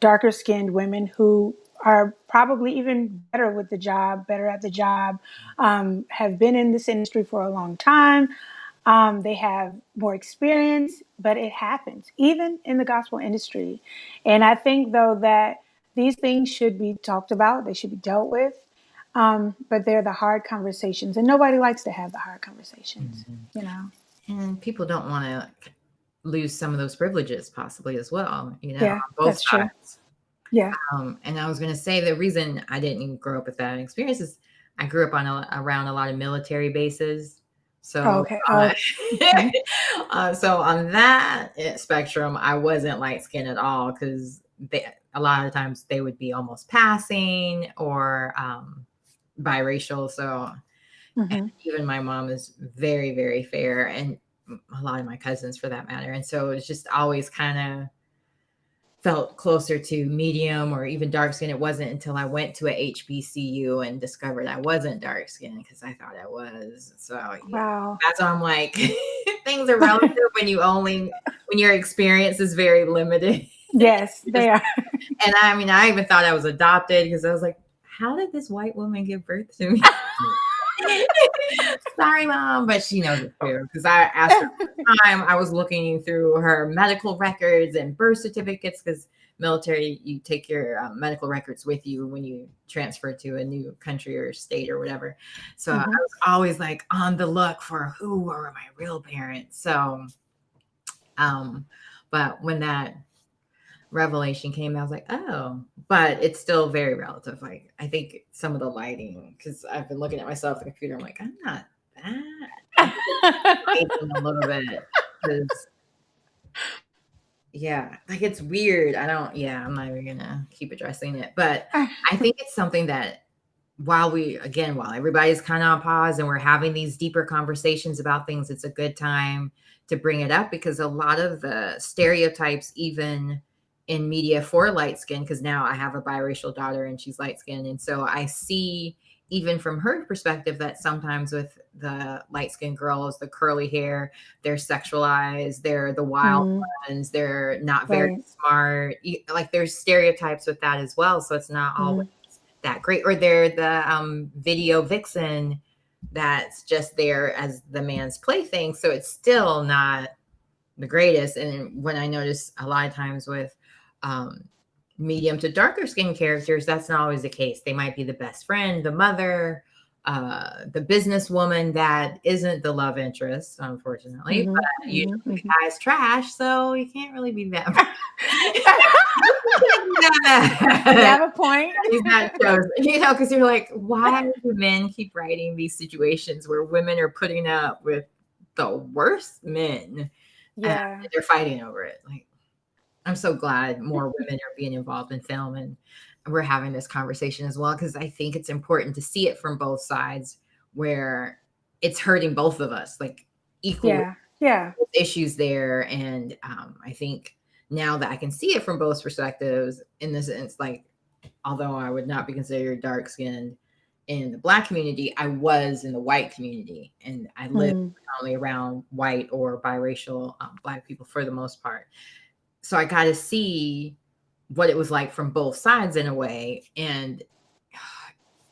darker skinned women who are probably even better at the job, have been in this industry for a long time. They have more experience, but it happens even in the gospel industry. And I think, though, that these things should be talked about. They should be dealt with. But they're the hard conversations, and nobody likes to have the hard conversations, you know. And people don't want to lose some of those privileges possibly as well, you know, Yeah, on both that's true. sides. Yeah. And I was going to say the reason I didn't even grow up with that experience is I grew up around a lot of military bases. So, Okay. so on that spectrum, I wasn't light skinned at all because a lot of times they would be almost passing or biracial. So and even my mom is very, very fair, and a lot of my cousins for that matter. And so it's just always kind of felt closer to medium or even dark skin. It wasn't until I went to a HBCU and discovered I wasn't dark skinned because I thought I was. So Wow. that's why I'm like, things are relative when your experience is very limited. Yes, they are. And I mean, I even thought I was adopted because I was like, how did this white woman give birth to me? Sorry, Mom, but she knows it's true because I asked her at the time. I was looking through her medical records and birth certificates because military, you take your medical records with you when you transfer to a new country or state or whatever. So I was always like on the look for who are my real parents. So, but when that revelation came, I was like, oh, but it's still very relative. Like, I think some of the lighting, because I've been looking at myself on the computer, I'm like, I'm not that. A little bit. Because, yeah, like it's weird. I'm not even going to keep addressing it. But I think it's something that while everybody's kind of on pause and we're having these deeper conversations about things, it's a good time to bring it up because a lot of the stereotypes, even in media for light skin, because now I have a biracial daughter and she's light skinned. And so I see even from her perspective that sometimes with the light skinned girls, the curly hair, they're sexualized, they're the wild ones, they're not very smart. Like there's stereotypes with that as well. So it's not always that great. Or they're the video vixen that's just there as the man's plaything. So it's still not the greatest. And when I notice a lot of times with medium to darker skin characters, that's not always the case. They might be the best friend, the mother, the businesswoman that isn't the love interest, unfortunately. But the guy's trash, so you can't really be that. You have a point. He's not chosen, because you're like, why do men keep writing these situations where women are putting up with the worst men? Yeah, they're fighting over it. Like, I'm so glad more women are being involved in film and we're having this conversation as well, because I think it's important to see it from both sides where it's hurting both of us, like equally. Yeah. Issues there. And I think now that I can see it from both perspectives, in the sense, like, although I would not be considered dark skinned in the Black community, I was in the white community, and I lived only around white or biracial Black people for the most part. So I got to see what it was like from both sides in a way. And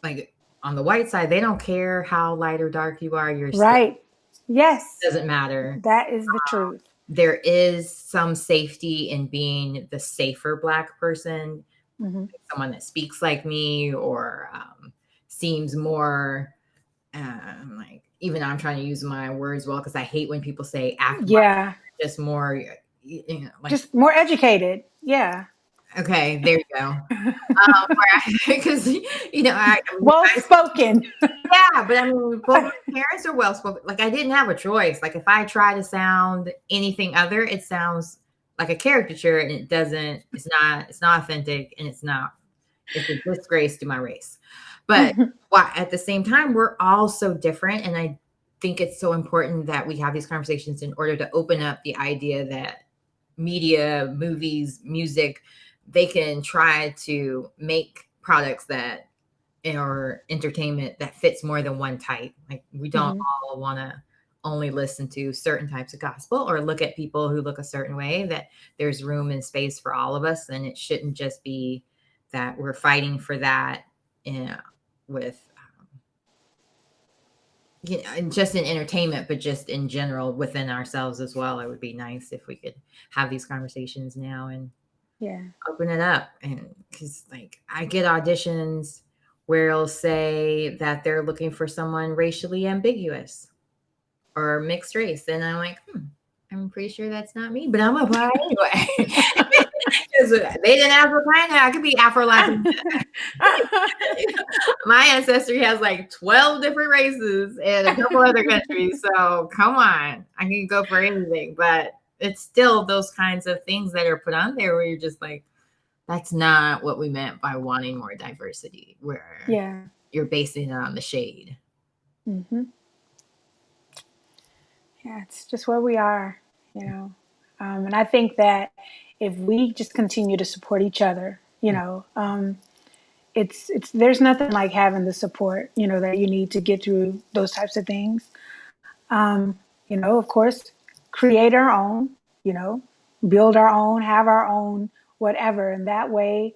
like on the white side, they don't care how light or dark you are. You're right. Yes. It doesn't matter. That is the truth. There is some safety in being the safer Black person, someone that speaks like me or seems more like, even I'm trying to use my words well, because I hate when people say act. Yeah. Just more, like, just more educated. Yeah. Okay, there you go. Because well spoken. Yeah, but I mean, both my parents are well spoken. Like, I didn't have a choice. Like, if I try to sound anything other, it sounds like a caricature, and it doesn't. It's not authentic, and it's a disgrace to my race. But at the same time, we're all so different, and I think it's so important that we have these conversations in order to open up the idea that media, movies, music, they can try to make products that or entertainment that fits more than one type. Like, we don't all want to only listen to certain types of gospel or look at people who look a certain way, that there's room and space for all of us. And it shouldn't just be that we're fighting for that with just in entertainment, but just in general within ourselves as well. It would be nice if we could have these conversations now. And Yeah. Open it up. And because like I get auditions where it'll say that they're looking for someone racially ambiguous or mixed race. And I'm like, I'm pretty sure that's not me, but I'm gonna apply anyway. Because they didn't ask what kind. I could be Afro-Latin. My ancestry has like 12 different races and a couple other countries. So come on, I can go for anything. But it's still those kinds of things that are put on there where you're just like, that's not what we meant by wanting more diversity, where you're basing it on the shade. Mm-hmm. Yeah, it's just where we are, you know. And I think that if we just continue to support each other, you know, it's there's nothing like having the support, you know, that you need to get through those types of things. You know, of course, create our own, you know, build our own, have our own, whatever, and that way,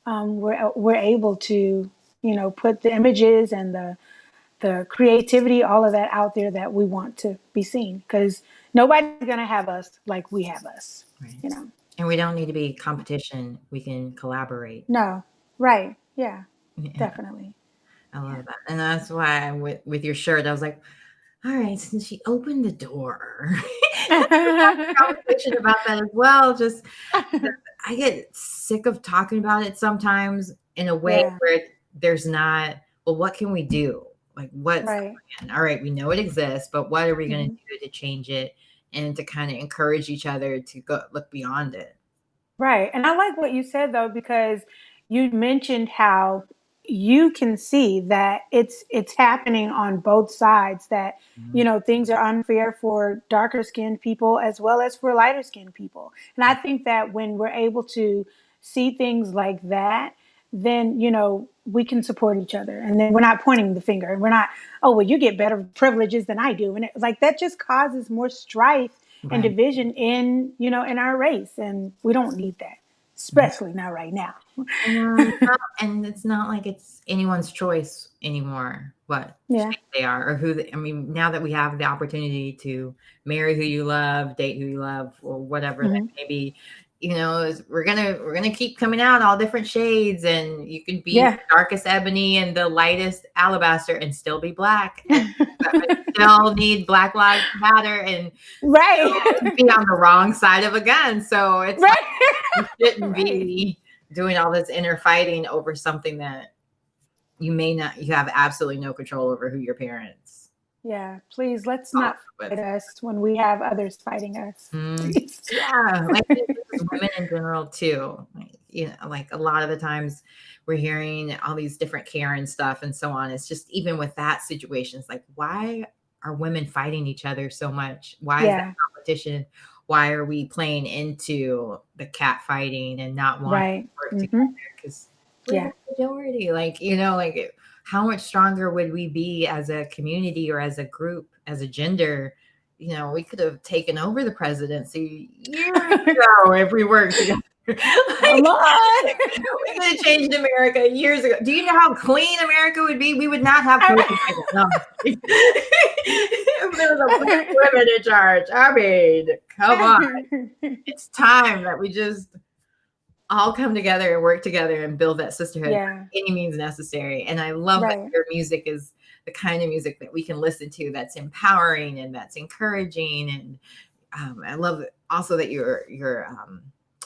we're able to, you know, put the images and the creativity, all of that out there that we want to be seen, because nobody's going to have us like we have us, right. You know. And we don't need to be competition. We can collaborate. No, right. Yeah, definitely. I love that. And that's why with your shirt, I was like, all right, since she opened the door, conversation about that as well. Just, I get sick of talking about it sometimes in a way where there's not, well, what can we do? Like, what's the plan? All right, we know it exists, but what are we going to do to change it and to kind of encourage each other to go look beyond it? Right. And I like what you said, though, because you mentioned how you can see that it's happening on both sides, that, you know, things are unfair for darker skinned people as well as for lighter skinned people. And I think that when we're able to see things like that, then, you know, we can support each other. And then we're not pointing the finger, and we're not, oh, well, you get better privileges than I do. And it's like that just causes more strife and division in, you know, in our race. And we don't need that, especially not right now. And it's not like it's anyone's choice anymore what they are or who I mean, now that we have the opportunity to marry who you love, date who you love, or whatever that may be, you know, we're gonna keep coming out all different shades, and you can be the darkest ebony and the lightest alabaster and still be black, and still need Black Lives Matter and be on the wrong side of a gun. So it's like, you shouldn't be doing all this inner fighting over something that you have absolutely no control over, who your parents. Yeah, please, let's not fight us when we have others fighting us. Yeah, like women in general too. You know, like a lot of the times we're hearing all these different Karen stuff and so on. It's just even with that situation, it's like, why are women fighting each other so much? Why is that competition? Why are we playing into the cat fighting and not wanting to work together? Because we're the majority. Like, you know, like how much stronger would we be as a community or as a group, as a gender? You know, we could have taken over the presidency years ago if we worked together. We could have changed America years ago. Do you know how clean America would be? We would not have if there was a black women in charge. I mean, come on. It's time that we just all come together and work together and build that sisterhood by any means necessary. And I love that your music is the kind of music that we can listen to that's empowering and that's encouraging. And I love also that your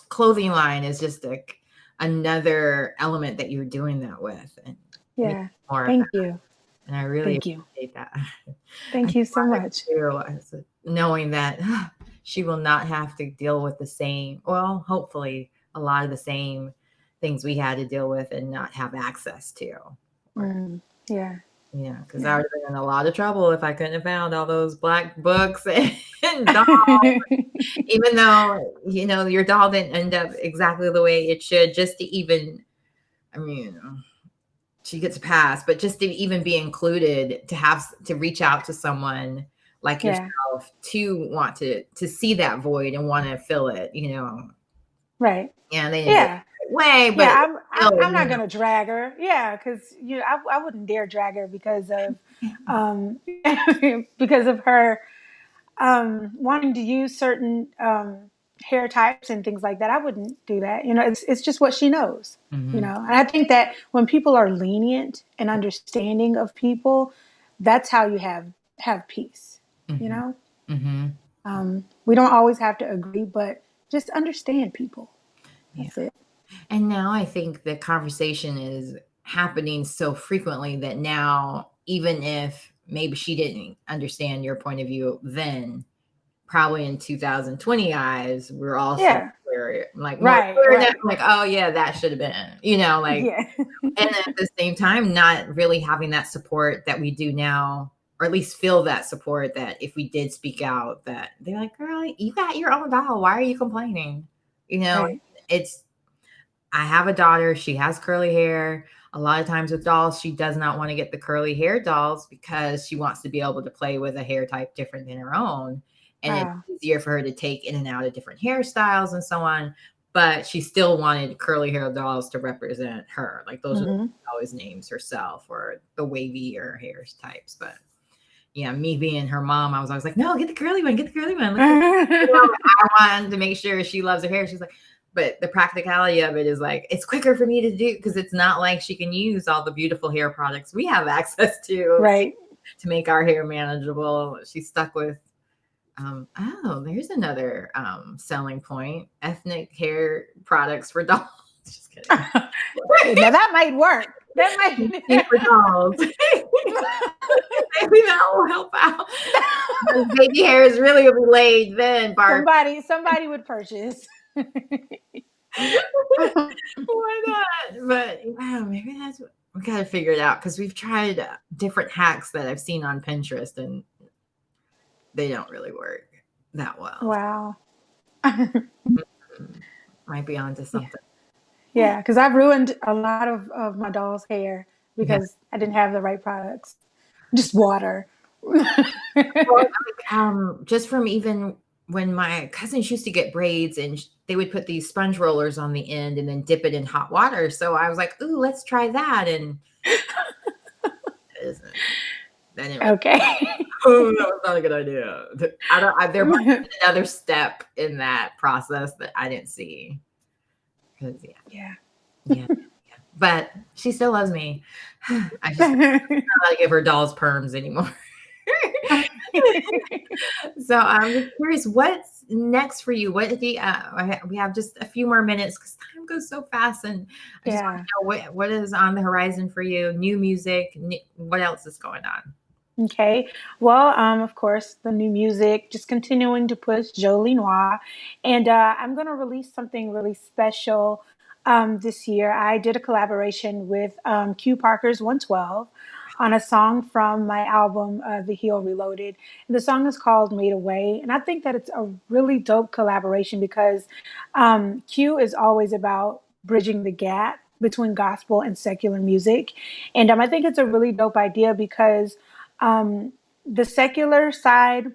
clothing line is just like another element that you're doing that with. And thank you. And I really appreciate that. Thank you so much. Knowing that she will not have to deal with the same, well, hopefully a lot of the same things we had to deal with and not have access to. Yeah, because I would have been in a lot of trouble if I couldn't have found all those black books and dolls. Even though, you know, your doll didn't end up exactly the way it should, just to even, I mean, she gets a pass, but just to even be included, to reach out to someone like yourself, to want to see that void and want to fill it, you know. Right. Yeah. They didn't way, but I'm not gonna drag her. Yeah, because I wouldn't dare drag her because of because of her wanting to use certain hair types and things like that. I wouldn't do that. It's just what she knows. Mm-hmm. And I think that when people are lenient and understanding of people, that's how you have peace. Mm-hmm. Mm-hmm. We don't always have to agree, but just understand people. That's it. And now I think the conversation is happening so frequently that now, even if maybe she didn't understand your point of view then, probably in 2020 eyes, we're all like, right. Like, oh yeah, that should have been, like, and at the same time, not really having that support that we do now, or at least feel that support that if we did speak out, that they're like, girl, you got your own doll. Why are you complaining? Right. I have a daughter. She has curly hair. A lot of times with dolls, she does not want to get the curly hair dolls because she wants to be able to play with a hair type different than her own. And it's easier for her to take in and out of different hairstyles and so on. But she still wanted curly hair dolls to represent her. Like those are always names herself or the wavier hair types. But yeah, me being her mom, I was always like, no, get the curly one, get the curly one. I wanted to make sure she loves her hair. She's like, but the practicality of it is like, it's quicker for me to do because it's not like she can use all the beautiful hair products we have access to, right, to make our hair manageable. She's stuck with, there's another selling point: ethnic hair products for dolls. Just kidding. Now that might work. That might be for dolls. Maybe that will help out. Baby hair is really gonna be laid then, Barb. Somebody would purchase. Why not? But wow, maybe that's what we gotta figure it out because we've tried different hacks that I've seen on Pinterest and they don't really work that well. Wow. Might be onto something. Yeah, because I've ruined a lot of my doll's hair because I didn't have the right products. Just water. Just from even when my cousins used to get braids and they would put these sponge rollers on the end and then dip it in hot water. So I was like, ooh, let's try that. And okay. Oh, that was not a good idea. There might be another step in that process that I didn't see. Yeah. But she still loves me. I just don't know how to give her dolls perms anymore. So I'm just curious, what's next for you? What do you, we have just a few more minutes because time goes so fast, and I just want to know what is on the horizon for you. New music, what else is going on? Okay. Well, of course, the new music, just continuing to push Jolie Noir. And I'm going to release something really special this year. I did a collaboration with Q Parker's 112 on a song from my album, The Heel Reloaded. And the song is called Made Away. And I think that it's a really dope collaboration because Q is always about bridging the gap between gospel and secular music. And I think it's a really dope idea because the secular side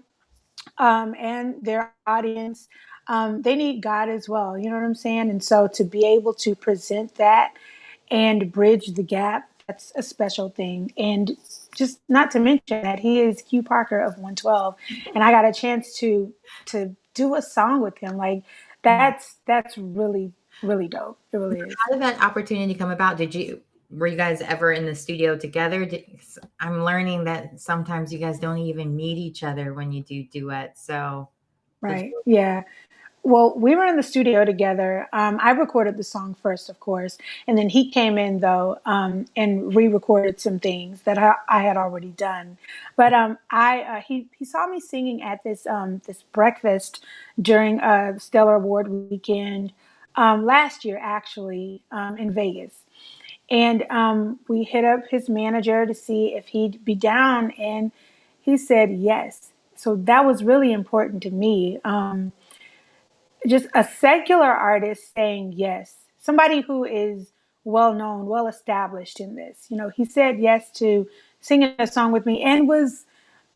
and their audience, they need God as well. You know what I'm saying? And so to be able to present that and bridge the gap, that's a special thing. And just not to mention that he is Q Parker of 112, and I got a chance to do a song with him. Like that's really, really dope. It really is. How did that opportunity come about? Were you guys ever in the studio together? I'm learning that sometimes you guys don't even meet each other when you do duets. So, right. Yeah. Well, we were in the studio together. I recorded the song first, of course. And then he came in, though, and re-recorded some things that I had already done. But he saw me singing at this breakfast during Stellar Award weekend last year, actually, in Vegas. And we hit up his manager to see if he'd be down, and he said yes. So that was really important to me. Just a secular artist saying yes. Somebody who is well known, well established in this. You know, he said yes to singing a song with me and was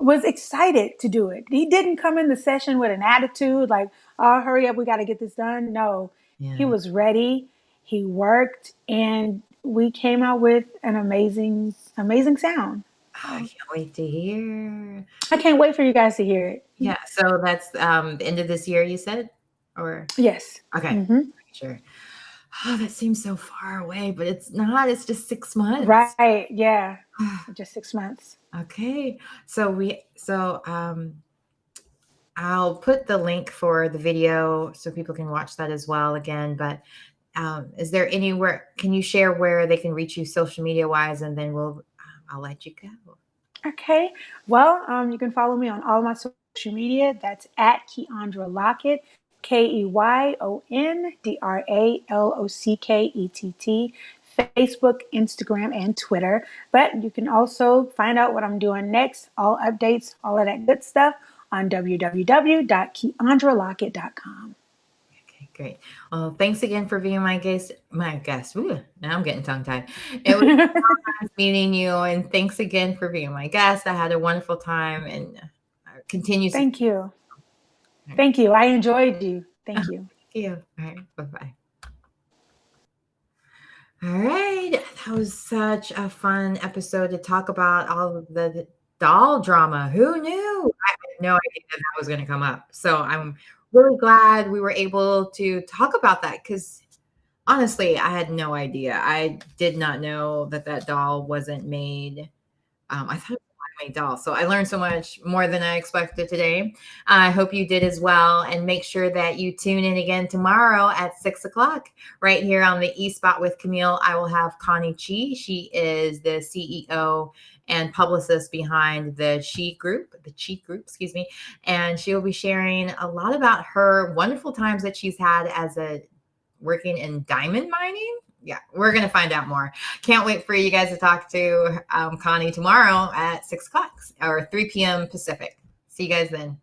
excited to do it. He didn't come in the session with an attitude like, "Oh, hurry up, we got to get this done." No, he was ready. He worked, and we came out with an amazing sound. I can't wait to hear. I can't wait for you guys to hear it. Yeah. So that's the end of this year, you said? or? Yes. Okay. Mm-hmm. Sure. Oh, that seems so far away, but it's not. It's just 6 months. Right. Yeah. Just 6 months. Okay. So I'll put the link for the video so people can watch that as well again. But is there anywhere, can you share where they can reach you social media wise? And then I'll let you go. Okay. Well, you can follow me on all my social media. That's at Keyondra Lockett, KeyondraLockett, Facebook, Instagram, and Twitter. But you can also find out what I'm doing next, all updates, all of that good stuff on www.keyondralockett.com. Okay, great. Well, thanks again for being my guest. Ooh, now I'm getting tongue tied. It was so nice meeting you, and thanks again for being my guest. I had a wonderful time, and continue. Thank you. Thank you. I enjoyed you. Thank you. Thank you. All right. Bye-bye. All right. That was such a fun episode to talk about all of the doll drama. Who knew? I had no idea that was going to come up. So I'm really glad we were able to talk about that because honestly, I had no idea. I did not know that doll wasn't made. I thought it was a handmade doll. So I learned so much more than I expected today. I hope you did as well. And make sure that you tune in again tomorrow at 6 o'clock right here on the E-Spot with Camille. I will have Connie Chi. She is the CEO and publicist behind the Chi Group, excuse me. And she will be sharing a lot about her wonderful times that she's had as working in diamond mining. Yeah, we're going to find out more. Can't wait for you guys to talk to Connie tomorrow at 6 o'clock or 3 p.m. Pacific. See you guys then.